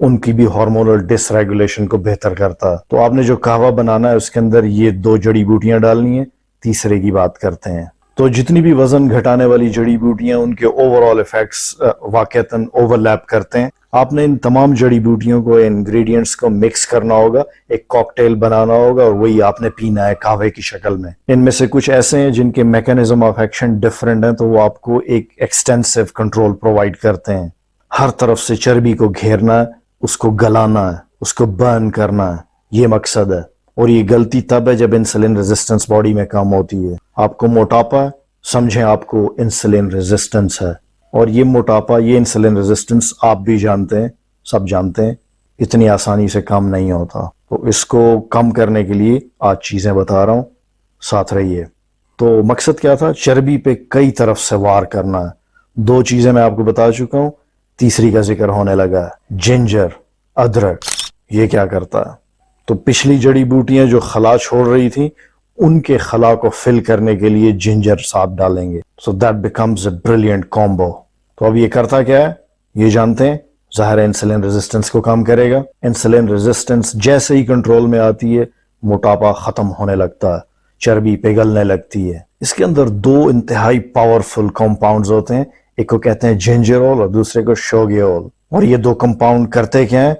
ان کی بھی ہارمونل ڈس ریگولیشن کو بہتر کرتا ہے. تو آپ نے جو قہوہ بنانا ہے اس کے اندر یہ 2 جڑی بوٹیاں ڈالنی ہیں. تیسرے کی بات کرتے ہیں. تو جتنی بھی وزن گھٹانے والی جڑی بوٹیاں ان کے اوور آل ایفیکٹس واقعتاً اوور لیپ کرتے ہیں. آپ نے ان تمام جڑی بوٹیوں کو انگریڈینٹس کو مکس کرنا ہوگا, ایک کاکٹیل بنانا ہوگا اور وہی آپ نے پینا ہے قہوے کی شکل میں. ان میں سے کچھ ایسے ہیں جن کے میکانزم آف ایکشن ڈفرینٹ ہیں, تو وہ آپ کو ایک ایکسٹینسو کنٹرول پرووائڈ کرتے ہیں. ہر طرف سے چربی کو گھیرنا ہے, اس کو گلانا ہے, اس کو برن کرنا ہے, یہ مقصد ہے. اور یہ غلطی تب ہے جب انسولین ریزسٹنس باڈی میں کم ہوتی ہے. آپ کو موٹاپا ہے, سمجھیں آپ کو انسولین ریزسٹنس ہے. اور یہ موٹاپا, یہ انسولین ریزسٹنس آپ بھی جانتے ہیں, سب جانتے ہیں, اتنی آسانی سے کم نہیں ہوتا. تو اس کو کم کرنے کے لیے آج چیزیں بتا رہا ہوں, ساتھ رہیے. تو مقصد کیا تھا؟ چربی پہ کئی طرف سے وار کرنا ہے. 2 چیزیں میں آپ کو بتا چکا ہوں, تیسری کا ذکر ہونے لگا ہے, جنجر, ادرک. یہ کیا کرتا ہے؟ تو پچھلی جڑی بوٹیاں جو خلا چھوڑ رہی تھی ان کے خلا کو فل کرنے کے لیے جنجر ساتھ ڈالیں گے. So that becomes a brilliant combo. تو اب یہ کرتا کیا ہے یہ جانتے ہیں؟ ظاہر انسولین ریزسٹنس کو کم کرے گا. انسولین ریزسٹنس جیسے ہی کنٹرول میں آتی ہے موٹاپا ختم ہونے لگتا ہے, چربی پگھلنے لگتی ہے. اس کے اندر 2 انتہائی پاورفل کمپاؤنڈز ہوتے ہیں, ایک کو کہتے ہیں جنجرول اور دوسرے کو شوگیول. اور یہ 2 کمپاؤنڈ کرتے کیا ہیں؟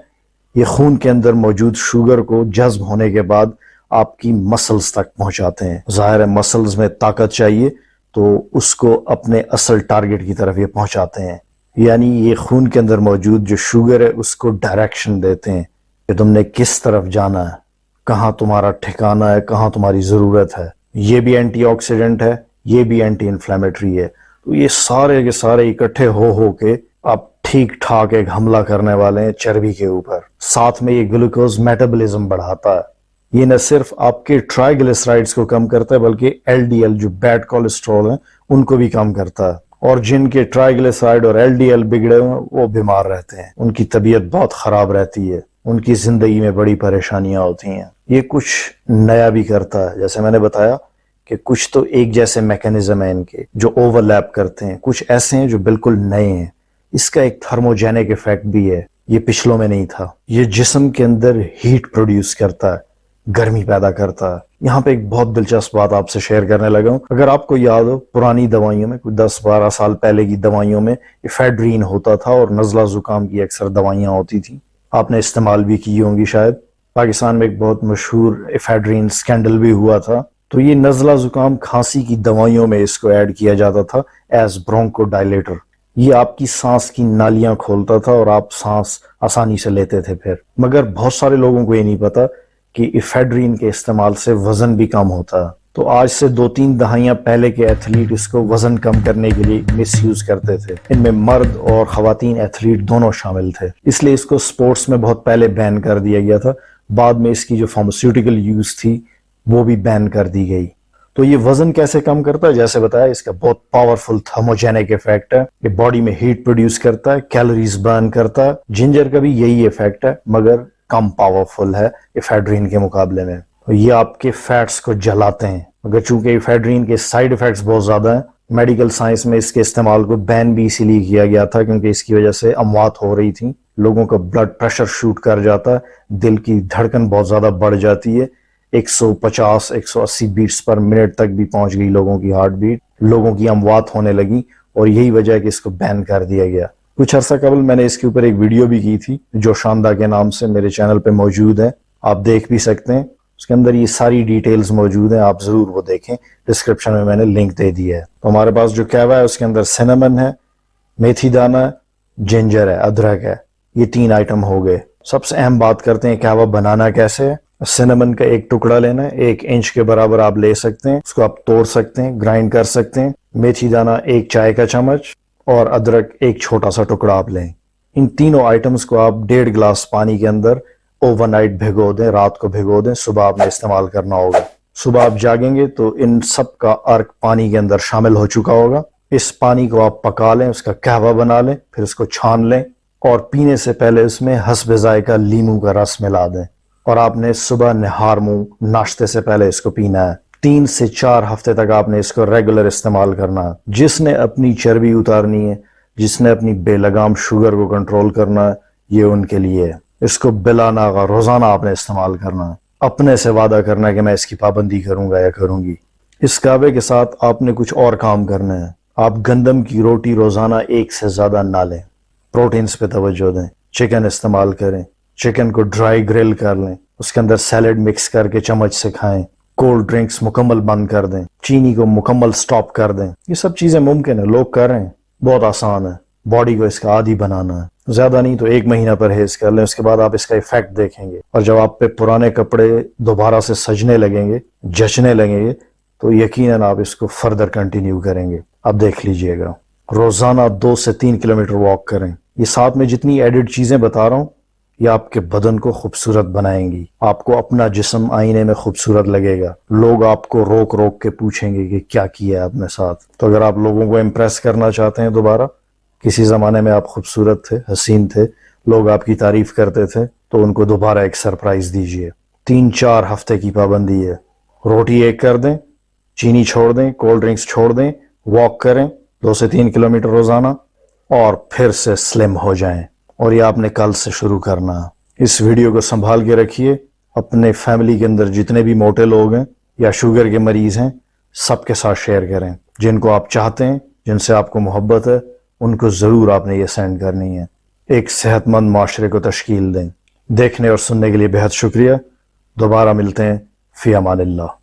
یہ خون کے اندر موجود شوگر کو جذب ہونے کے بعد آپ کی مسلز تک پہنچاتے ہیں. ظاہر ہے مسلز میں طاقت چاہیے تو اس کو اپنے اصل ٹارگٹ کی طرف یہ پہنچاتے ہیں. یعنی یہ خون کے اندر موجود جو شوگر ہے اس کو ڈائریکشن دیتے ہیں کہ تم نے کس طرف جانا ہے, کہاں تمہارا ٹھکانہ ہے, کہاں تمہاری ضرورت ہے. یہ بھی اینٹی آکسیڈنٹ ہے, یہ بھی اینٹی انفلیمیٹری ہے. تو یہ سارے کے سارے اکٹھے ہو کے آپ ٹھیک ٹھاک ایک حملہ کرنے والے ہیں چربی کے اوپر. ساتھ میں یہ گلوکوز میٹابولزم بڑھاتا ہے. یہ نہ صرف آپ کے ٹرائیگلیسرائڈز کو کم کرتا ہے بلکہ ایل ڈی ایل جو بیڈ کولیسٹرول ہیں ان کو بھی کم کرتا ہے. اور جن کے ٹرائیگلیسرائڈ اور ایل ڈی ایل بگڑے ہوئے وہ بیمار رہتے ہیں, ان کی طبیعت بہت خراب رہتی ہے, ان کی زندگی میں بڑی پریشانیاں ہوتی ہیں. یہ کچھ نیا بھی کرتا ہے, جیسے میں نے بتایا کہ کچھ تو ایک جیسے میکانزم ہیں ان کے جو اوور لیپ کرتے ہیں, کچھ ایسے ہیں جو بالکل نئے ہیں. اس کا ایک تھرموجینک ایفیکٹ بھی ہے, یہ پچھلوں میں نہیں تھا. یہ جسم کے اندر ہیٹ پروڈیوس کرتا ہے, گرمی پیدا کرتا ہے. یہاں پہ ایک بہت دلچسپ بات آپ سے شیئر کرنے لگا ہوں. اگر آپ کو یاد ہو پرانی دوائیوں میں, کوئی 10-12 سال پہلے کی دوائیوں میں ایفیڈرین ہوتا تھا اور نزلہ زکام کی اکثر دوائیاں ہوتی تھیں, آپ نے استعمال بھی کی ہوں گی شاید. پاکستان میں ایک بہت مشہور ایفیڈرین سکینڈل بھی ہوا تھا. تو یہ نزلہ زکام کھانسی کی دوائیوں میں اس کو ایڈ کیا جاتا تھا ایز برونکو ڈائلیٹر. یہ آپ کی سانس کی نالیاں کھولتا تھا اور آپ سانس آسانی سے لیتے تھے پھر. مگر بہت سارے لوگوں کو یہ نہیں پتا کہ ایفیڈرین کے استعمال سے وزن بھی کم ہوتا ہے. تو آج سے 2-3 دہائیاں پہلے کے ایتھلیٹ اس کو وزن کم کرنے کے لیے مس یوز کرتے تھے. ان میں مرد اور خواتین ایتھلیٹ دونوں شامل تھے, اس لیے اس کو سپورٹس میں بہت پہلے بین کر دیا گیا تھا. بعد میں اس کی جو فارماسیوٹیکل یوز تھی وہ بھی بین کر دی گئی. تو یہ وزن کیسے کم کرتا ہے؟ جیسے بتایا اس کا بہت پاورفل تھرموجینک ایفیکٹ ہے, یہ باڈی میں ہیٹ پروڈیوس کرتا ہے, کیلوریز برن کرتا ہے. جنجر کا بھی یہی ایفیکٹ ہے مگر کم پاورفل ہے ایفیڈرین کے مقابلے میں. یہ آپ کے فیٹس کو جلاتے ہیں, مگر چونکہ ایفیڈرین کے سائیڈ ایفیکٹس بہت زیادہ ہیں, میڈیکل سائنس میں اس کے استعمال کو بین بھی اسی لیے کیا گیا تھا کیونکہ اس کی وجہ سے اموات ہو رہی تھیں, لوگوں کا بلڈ پریشر شوٹ کر جاتا ہے, دل کی دھڑکن بہت زیادہ بڑھ جاتی ہے, 150-180 بیٹس پر منٹ تک بھی پہنچ گئی لوگوں کی ہارٹ بیٹ, لوگوں کی اموات ہونے لگی. اور یہی وجہ ہے کہ اس کو بین کر دیا گیا. کچھ عرصہ قبل میں نے اس کے اوپر ایک ویڈیو بھی کی تھی جو شاندہ کے نام سے میرے چینل پہ موجود ہے, آپ دیکھ بھی سکتے ہیں. اس کے اندر یہ ساری ڈیٹیلز موجود ہیں, آپ ضرور وہ دیکھیں, ڈسکرپشن میں نے لنک دے دیا ہے. تو ہمارے پاس جو قہوہ ہے اس کے اندر سینمن ہے, میتھی دانہ ہے, جنجر ہے, ادرک ہے. یہ 3 آئٹم ہو گئے. سب سے اہم بات کرتے ہیں قہوہ بنانا کیسے ہے. سینمن کا ایک ٹکڑا لینا ہے, 1 انچ کے برابر آپ لے سکتے ہیں, اس کو آپ توڑ سکتے ہیں, گرائنڈ کر سکتے ہیں. میتھی دانہ 1 چائے کا چمچ اور ادرک 1 چھوٹا سا ٹکڑا آپ لیں. ان تینوں آئٹمز کو آپ 1.5 گلاس پانی کے اندر اوور نائٹ بھگو دیں, رات کو بھگو دیں, صبح آپ نے استعمال کرنا ہوگا. صبح آپ جاگیں گے تو ان سب کا عرق پانی کے اندر شامل ہو چکا ہوگا. اس پانی کو آپ پکا لیں, اس کا قہوہ بنا لیں, پھر اس کو چھان لیں اور پینے سے پہلے اس میں حسب ذائقہ لیموں کا رس ملا دیں. اور آپ نے صبح نہار منہ ناشتے سے پہلے اس کو پینا ہے. 3 سے 4 ہفتے تک آپ نے اس کو ریگولر استعمال کرنا ہے. جس نے اپنی چربی اتارنی ہے, جس نے اپنی بے لگام شوگر کو کنٹرول کرنا ہے, یہ ان کے لیے ہے۔ اس کو بلا ناغہ روزانہ آپ نے استعمال کرنا ہے، اپنے سے وعدہ کرنا ہے کہ میں اس کی پابندی کروں گا یا کروں گی۔ اس کعبے کے ساتھ آپ نے کچھ اور کام کرنے ہیں۔ آپ گندم کی روٹی روزانہ 1 سے زیادہ نہ لیں، پروٹینز پہ توجہ دیں، چکن استعمال کریں، چکن کو ڈرائی گرل کر لیں، اس کے اندر سیلڈ مکس کر کے چمچ سے کھائیں، کولڈ ڈرنکس مکمل بند کر دیں، چینی کو مکمل سٹاپ کر دیں۔ یہ سب چیزیں ممکن ہیں، لوگ کر رہے ہیں، بہت آسان ہے۔ باڈی کو اس کا عادی بنانا ہے، زیادہ نہیں تو 1 مہینہ پرہیز کر لیں، اس کے بعد آپ اس کا ایفیکٹ دیکھیں گے، اور جب آپ پہ پرانے کپڑے دوبارہ سے سجنے لگیں گے، جچنے لگیں گے، تو یقیناً آپ اس کو فردر کنٹینیو کریں گے۔ اب دیکھ لیجئے گا، روزانہ 2 سے 3 کلومیٹر واک کریں۔ یہ ساتھ میں جتنی ایڈڈ چیزیں بتا رہا ہوں، یہ آپ کے بدن کو خوبصورت بنائیں گی، آپ کو اپنا جسم آئینے میں خوبصورت لگے گا، لوگ آپ کو روک روک کے پوچھیں گے کہ کیا کیا ہے آپ نے ساتھ۔ تو اگر آپ لوگوں کو امپریس کرنا چاہتے ہیں دوبارہ، کسی زمانے میں آپ خوبصورت تھے، حسین تھے، لوگ آپ کی تعریف کرتے تھے، تو ان کو دوبارہ ایک سرپرائز دیجئے۔ 3-4 ہفتے کی پابندی ہے، روٹی 1 کر دیں، چینی چھوڑ دیں، کولڈ ڈرنکس چھوڑ دیں، واک کریں 2 سے 3 کلومیٹر روزانہ، اور پھر سے سلم ہو جائیں۔ اور یہ آپ نے کل سے شروع کرنا ہے۔ اس ویڈیو کو سنبھال کے رکھیے، اپنے فیملی کے اندر جتنے بھی موٹے لوگ ہیں یا شوگر کے مریض ہیں، سب کے ساتھ شیئر کریں۔ جن کو آپ چاہتے ہیں، جن سے آپ کو محبت ہے، ان کو ضرور آپ نے یہ سینڈ کرنی ہے۔ ایک صحت مند معاشرے کو تشکیل دیں۔ دیکھنے اور سننے کے لیے بہت شکریہ، دوبارہ ملتے ہیں، فی امان اللہ۔